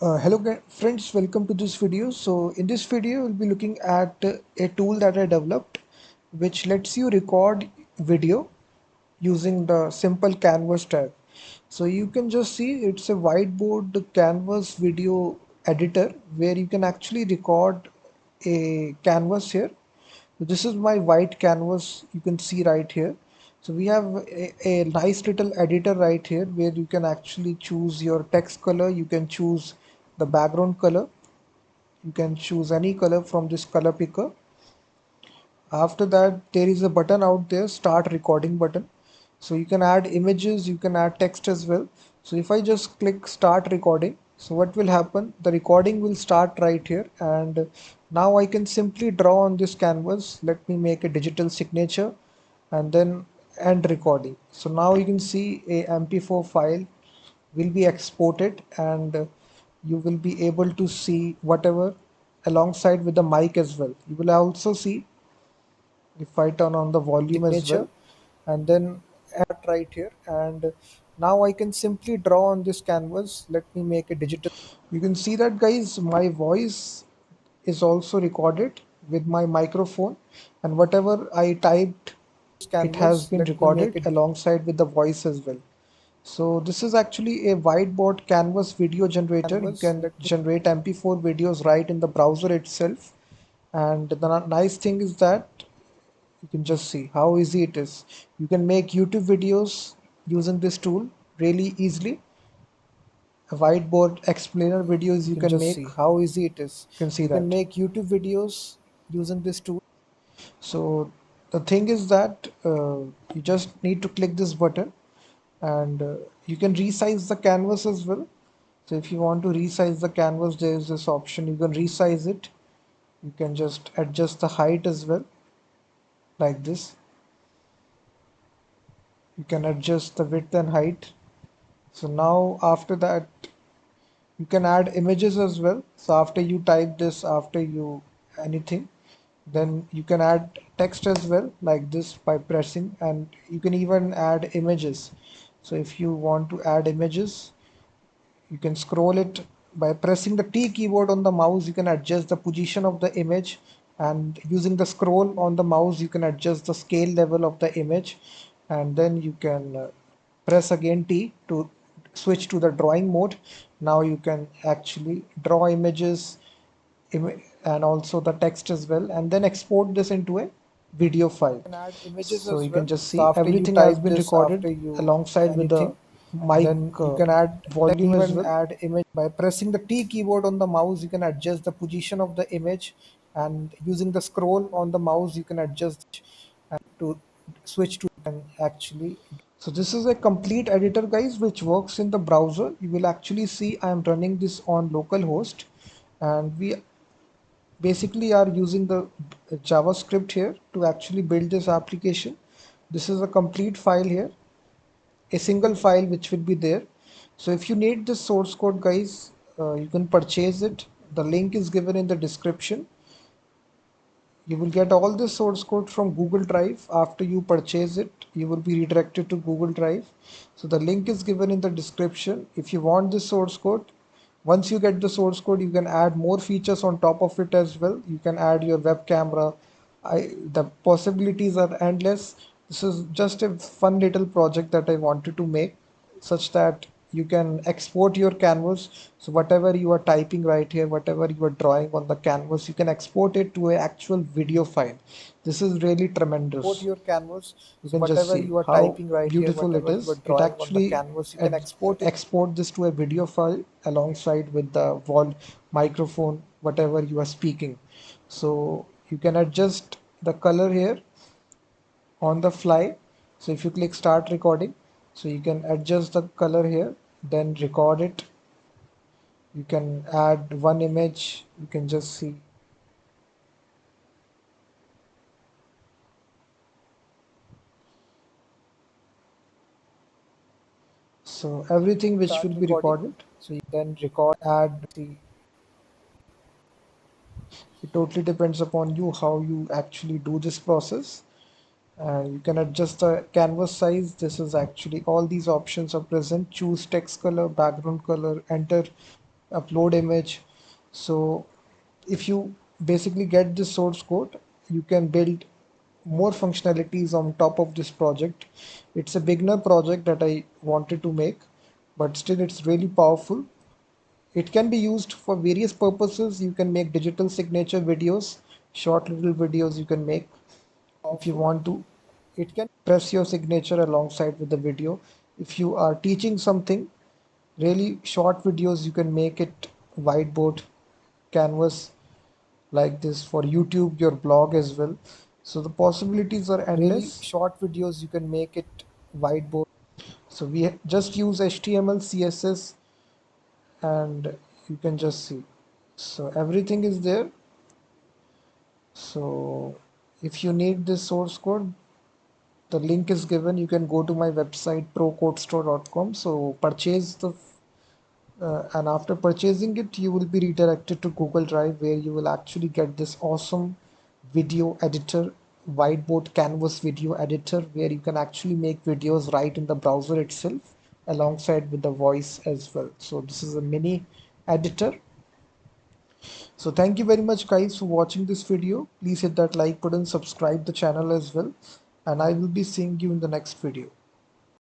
Friends, welcome to this video. So in this video we'll be looking at a tool that I developed which lets you record video using the simple canvas tag. So you can just see it's a whiteboard canvas video editor where you can actually record a canvas here. So this is my white canvas you can see right here. So we have a nice little editor right here where you can actually choose your text color, you can choose the background color, you can choose any color from this color picker. After that there is a button out there, start recording button. So you can add images, you can add text as well. So if I just click start recording, so what will happen, the recording will start right here, and now I can simply draw on this canvas. Let me make a digital signature and then end recording. So now you can see a MP4 file will be exported, and you will be able to see whatever alongside with the mic as well. You will also see, if I turn on the volume as well, Signature and then add right here, and now I can simply draw on this canvas. Let me make a digital. You can see that, guys, my voice is also recorded with my microphone, and whatever I typed, it has canvas. been Let me make recorded it alongside with the voice as well. So this is actually a whiteboard canvas video generator. You canvas. can Let me generate MP4 videos right in the browser itself. And the nice thing is that you can just see how easy it is. You can make YouTube videos using this tool really easily. A whiteboard explainer videos you you can can just make. see how easy it is. You can see You can that. make YouTube videos using this tool. So the thing is that you just need to click this button, and you can resize the canvas as well. So if you want to resize the canvas, there is this option. You can resize it. You can just adjust the height as well, like this. You can adjust the width and height. So now after that, you can add images as well. So after you type this, after you anything, then you can add text as well, like this, by pressing, and you can even add images. So if you want to add images, you can scroll it by pressing the T keyboard on the mouse. You can adjust the position of the image, and using the scroll on the mouse you can adjust the scale level of the image, and then you can press again T to switch to the drawing mode. Now you can actually draw images, and also the text as well, and then export this into a video file. You can add images So as you can well. just So see after you everything has type been this, recorded after you alongside with the anything, mic then you can volume as even well. add image By pressing the T keyboard on the mouse, you can adjust the position of the image, and using the scroll on the mouse, you can adjust to switch to and actually. So this is a complete editor, guys, which works in the browser. You will actually see I am running this on localhost, and we basically are using the JavaScript here to actually build this application. This is a complete file here, a single file which will be there. So if you need this source code, guys, you can purchase it. The link is given in the description. You will get all this source code from Google Drive. After you purchase it, you will be redirected to Google Drive. So the link is given in the description. If you want this source code, once you get the source code, you can add more features on top of it as well. You can add your web camera. The possibilities are endless. This is just a fun little project that I wanted to make, such that you can export your canvas. So whatever you are typing right here, whatever you are drawing on the canvas, you can export it to an actual video file. This is really export tremendous. your canvas. You So can just whatever see you are how typing right here, beautiful it whatever you are is. It drawing on the actually canvas, you can export it. export this to a video file alongside with the microphone, whatever you are speaking. So you can adjust the color here on the fly. So if you click start recording, so you can adjust the color here, then record it. You can add one image. You can just see. So everything which Start will be recording. recorded, So you then record, add. see. It totally depends upon you how you actually do this process. You can adjust the canvas size. This is actually all these options are present. Choose text color, background color, enter upload image. So if you basically get this source code, you can build more functionalities on top of this project. It's a beginner project that I wanted to make, but still it's really powerful. It can be used for various purposes. You can make digital signature videos, short little videos you can make. If you Powerful. want to It can press your signature alongside with the video. If you are teaching something, really short videos, you can make it whiteboard, canvas like this for YouTube, your blog as well. So the possibilities are really endless. short videos. You can make it whiteboard. So we just use HTML, CSS, and you can just see. So everything is there. So if you need this source code, the link is given. You can go to my website procodestore.com. So purchase the and after purchasing it, you will be redirected to Google Drive where you will actually get this awesome video editor, whiteboard canvas video editor, where you can actually make videos right in the browser itself alongside with the voice as well. So this is a mini editor. So thank you very much guys for watching this video. Please hit that like button, subscribe the channel as well, and I will be seeing you in the next video.